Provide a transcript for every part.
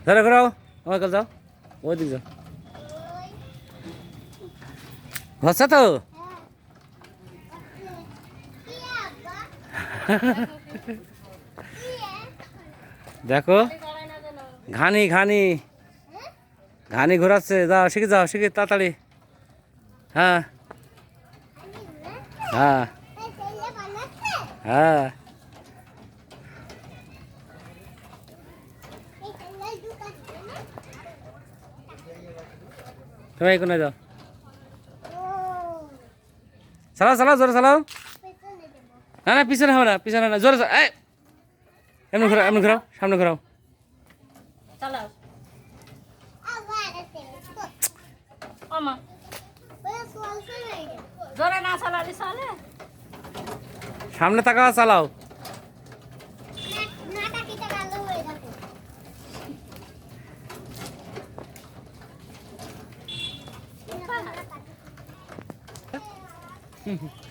ধরে ঘোরাও আমার কাল যাও ওই দিক যাও হচ্ছে তো দেখো ঘানি ঘানি ঘানি ঘোরাচ্ছে যাও শিখে তাড়াতাড়ি হ্যাঁ হ্যাঁ হ্যাঁ তুমি কোনে যাও চালাও জোরে চালাও না পিছনে হবে না পিছনে না জোরে এমনি ঘোরাও সামনে ঘোরাও চালাও আমা জোরে না চালালে চলে সামনে তাকাও চালাও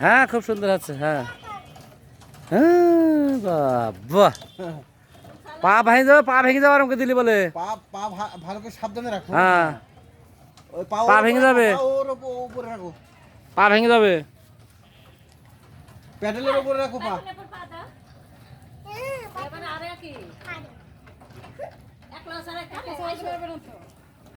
হ্যাঁ খুব সুন্দর আছে হ্যাঁ বাবা পা ভেঙে যাবে আমাকে দিলি বলে ভালো করে সাবধানে রাখো হ্যাঁ পা ভেঙে যাবে উপরে রাখো পা ভেঙে যাবে প্যাডেলের উপরে রাখো পা এবারে আরে কি একলা সারা কাছে